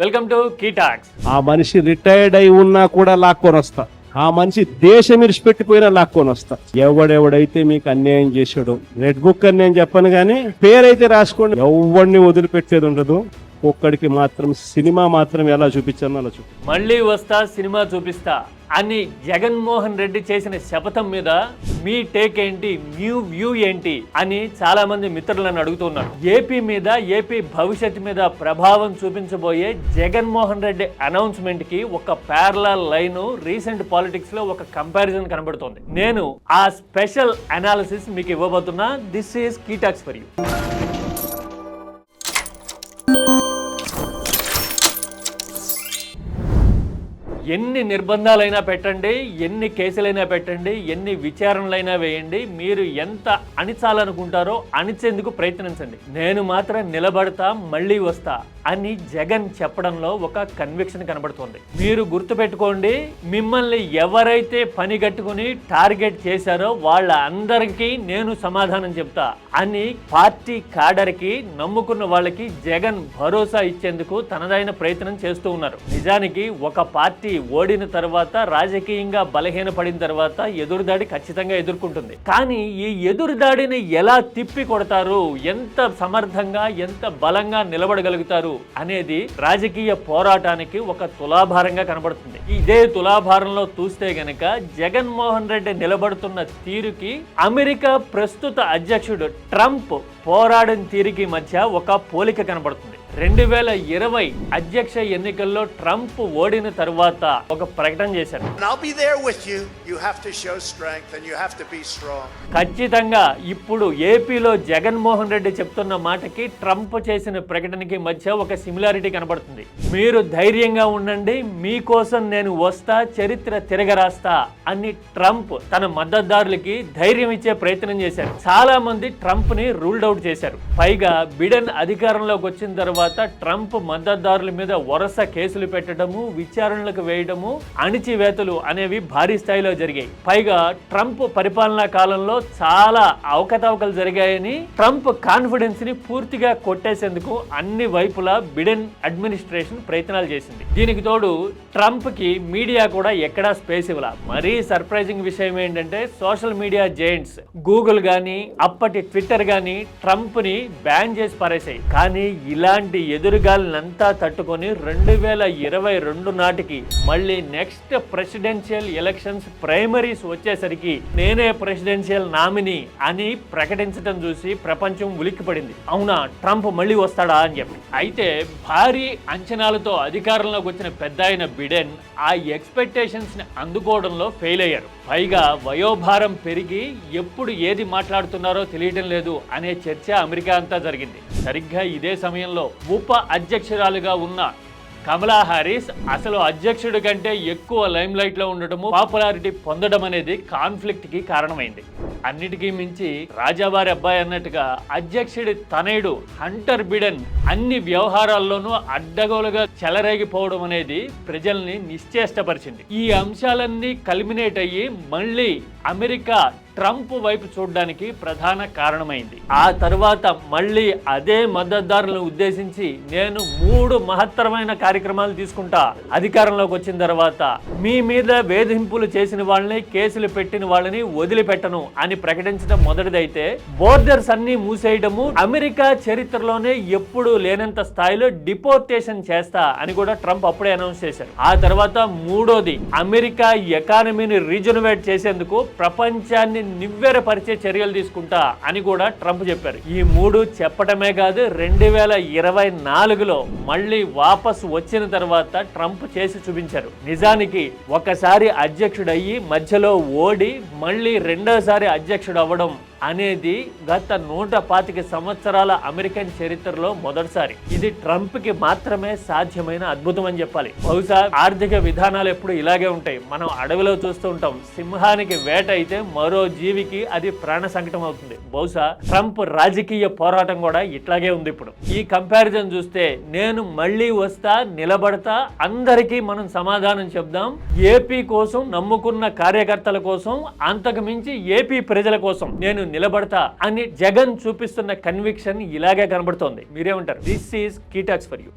Welcome to key talks. ఆ మనిషి retired అయి ఉన్నా కూడా లాక్కొని వస్తా. ఆ మనిషి దేశం ఇడిచిపెట్టిపోయినా లాక్కొని వస్తా. ఎవడెవడైతే మీకు అన్యాయం చేసాడు, రెడ్ బుక్ అని నేను చెప్పను కానీ పేరైతే రాసుకోండి. ఎవడిని వదిలిపెట్టేది ఉండదు. ఒక్కడికి మాత్రం సినిమా మాత్రం ఎలా చూపించానో అలా మళ్ళీ వస్తా సినిమా చూపిస్తా అని జగన్మోహన్ రెడ్డి చేసిన శపథం మీద మీ టేక్ ఏంటి, మీ వ్యూ ఏంటి అని చాలా మంది మిత్రులను అడుగుతున్నారు. ఏపీ మీద, ఏపీ భవిష్యత్తు మీద ప్రభావం చూపించబోయే జగన్మోహన్ రెడ్డి అనౌన్స్మెంట్ కి ఒక ప్యారలల్ లైన్ రీసెంట్ పాలిటిక్స్ లో ఒక కంపారిజన్ కనబడుతోంది. నేను ఆ స్పెషల్ అనాలిసిస్ మీకు ఇవ్వబోతున్నా. This is key talks for you. ఎన్ని నిర్బంధాలైనా పెట్టండి, ఎన్ని కేసులైనా పెట్టండి, ఎన్ని విచారణలైనా వేయండి, మీరు ఎంత అణిచాలనుకుంటారో అణిచేందుకు ప్రయత్నించండి. నేను మాత్రం నిలబడతా, మళ్ళీ వస్తా అని జగన్ చెప్పడంలో ఒక కన్విక్షన్ కనబడుతుంది. మీరు గుర్తుపెట్టుకోండి, మిమ్మల్ని ఎవరైతే పని కట్టుకుని టార్గెట్ చేశారో వాళ్ళ అందరికీ నేను సమాధానం చెప్తా అని పార్టీ కాడర్కి, నమ్ముకున్న వాళ్ళకి జగన్ భరోసా ఇచ్చేందుకు తనదైన ప్రయత్నం చేస్తూ ఉన్నారు. నిజానికి ఒక పార్టీ ఓడిన తర్వాత, రాజకీయంగా బలహీనపడిన తర్వాత ఎదురుదాడి ఖచ్చితంగా ఎదుర్కొంటుంది. కానీ ఈ ఎదురుదాడిని ఎలా తిప్పి కొడతారు, ఎంత సమర్థంగా, ఎంత బలంగా నిలబడగలుగుతారు అనేది రాజకీయ పోరాటానికి ఒక తులాభారంగా కనబడుతుంది. ఇదే తులాభారంలో చూస్తే గనక జగన్మోహన్ రెడ్డి నిలబడుతున్న తీరుకి, అమెరికా ప్రస్తుత అధ్యక్షుడు ట్రంప్ పోరాడిన తీరుకి మధ్య ఒక పోలిక కనబడుతుంది. 2020 అధ్యక్ష ఎన్నికల్లో ట్రంప్ ఓడిన తర్వాత ఒక ప్రకటన చేశారు. ఖచ్చితంగా ఇప్పుడు ఏపీలో జగన్మోహన్ రెడ్డి చెప్తున్న మాటకి ట్రంప్ చేసిన ప్రకటనకి మధ్య ఒక సిమిలారిటీ కనబడుతుంది. మీరు ధైర్యంగా ఉండండి, మీకోసం నేను వస్తా, చరిత్ర తిరగరాస్తా అని ట్రంప్ తన మద్దతుదారులకి ధైర్యం ఇచ్చే ప్రయత్నం చేశారు. చాలా మంది ట్రంప్ ని రూల్డ్ అవుట్ చేశారు. పైగా బిడెన్ అధికారంలోకి వచ్చిన తర్వాత ట్రంప్ మద్దతుదారుల మీద వరుస కేసులు పెట్టడము, విచారణలకు వేయడము, అణిచివేతలు అనేవి భారీ స్థాయిలో జరిగాయి. పైగా ట్రంప్ పరిపాలనా కాలంలో చాలా అవకతవకలు జరిగాయని ట్రంప్ కాన్ఫిడెన్స్ ని పూర్తిగా కొట్టేసేందుకు అన్ని వైపులా బిడెన్ అడ్మినిస్ట్రేషన్ ప్రయత్నాలు చేసింది. దీనికి తోడు ట్రంప్ కి మీడియా కూడా ఎక్కడా స్పేస్ ఇవ్వాల. మరీ సర్ప్రైజింగ్ విషయం ఏంటంటే, సోషల్ మీడియా జైంట్స్ గూగుల్ గానీ, అప్పటి ట్విట్టర్ గానీ ట్రంప్ ని బ్యాన్ చేసి పారేశాయి. కానీ ఇలాంటి ఎదురుగాలినంతా తట్టుకొని 2022 నాటికి మళ్ళీ నెక్స్ట్ ప్రెసిడెన్షియల్ ఎలక్షన్స్ ప్రైమరీస్ వచ్చేసరికి నేనే ప్రెసిడెన్షియల్ నామినీ అని ప్రకటించడం చూసి ప్రపంచం ఉలిక్కిపడింది. అవునా, ట్రంప్ మళ్ళీ వస్తాడా అని చెప్పి. అయితే భారీ అంచనాలతో అధికారంలోకి వచ్చిన పెద్ద అయిన బిడెన్ ఆ ఎక్స్పెక్టేషన్స్ ని అందుకోవడంలో ఫెయిల్ అయ్యారు. పైగా వయోభారం పెరిగి ఎప్పుడు ఏది మాట్లాడుతున్నారో తెలియడం లేదు అనే చర్చ అమెరికా అంతా జరిగింది. సరిగ్గా ఇదే సమయంలో ఉప అధ్యక్షురాలుగా ఉన్న కమలా హారిస్ అసలు అధ్యక్షుడి కంటే ఎక్కువ లైమ్ లైట్ లో ఉండటము, పాపులారిటీ పొందడం అనేది కాన్ఫ్లిక్ట్ కి కారణమైంది. అన్నిటికీ మించి రాజావారి అబ్బాయి అన్నట్టుగా అధ్యక్షుడి తనయుడు హంటర్ బిడెన్ అన్ని వ్యవహారాల్లోనూ అడ్డగోలుగా చెలరేగిపోవడం అనేది ప్రజల్ని నిశ్చేష్టపరిచింది. ఈ అంశాలన్నీ కల్మినేట్ అయ్యి మళ్ళీ అమెరికా ట్రంప్ వైపు చూడడానికి ప్రధాన కారణమైంది. ఆ తర్వాత మళ్ళీ అదే మద్దతుదారులను ఉద్దేశించి నేను 3 మహత్తరమైన కార్యక్రమాలు తీసుకుంటా, అధికారంలోకి వచ్చిన తర్వాత మీ మీద వేధింపులు చేసిన వాళ్ళని, కేసులు పెట్టిన వాళ్ళని వదిలిపెట్టను అని ప్రకటించడం మొదటిదైతే, బోర్డర్స్ అన్ని మూసేయడము, అమెరికా చరిత్రలోనే ఎప్పుడు లేనంత స్థాయిలో డిపోర్టేషన్ చేస్తా అని కూడా ట్రంప్ అప్పుడే అనౌన్స్ చేశారు. ఆ తర్వాత మూడోది, అమెరికా ఎకానమీని రీజనరేట్ చేసేందుకు ప్రపంచాన్ని నివ్వెరపరిచే చర్యలు తీసుకుంటా అని కూడా ట్రంప్ చెప్పారు. ఈ 3 చెప్పడమే కాదు, 2024లో మళ్ళీ వాపసు వచ్చిన తర్వాత ట్రంప్ చేసి చూపించారు. నిజానికి ఒకసారి అధ్యక్షుడయ్యి మధ్యలో ఓడి మళ్ళీ రెండోసారి అధ్యక్షుడు అవ్వడం అనేది గత 125 సంవత్సరాల అమెరికన్ చరిత్రలో మొదటిసారి. ఇది ట్రంప్ కి మాత్రమే సాధ్యమైన అద్భుతం అని చెప్పాలి. బహుశా ఆర్థిక విధానాలు ఎప్పుడు ఇలాగే ఉంటాయి. మనం అడవిలో చూస్తూ ఉంటాం, సింహానికి వేట అయితే మరో జీవికి అది ప్రాణ సంకటం అవుతుంది. బహుశా ట్రంప్ రాజకీయ పోరాటం కూడా ఇట్లాగే ఉంది. ఇప్పుడు ఈ కంపారిజన్ చూస్తే నేను మళ్ళీ వస్తా, నిలబడతా, అందరికీ మనం సమాధానం చెప్దాం, ఏపీ కోసం, నమ్ముకున్న కార్యకర్తల కోసం, అంతకు మించి ఏపీ ప్రజల కోసం నేను నిలబడతా అని జగన్ చూపిస్తున్న కన్విక్షన్ ఇలాగే కనబడుతోంది. మీరేమంటారు? This is key talks for you.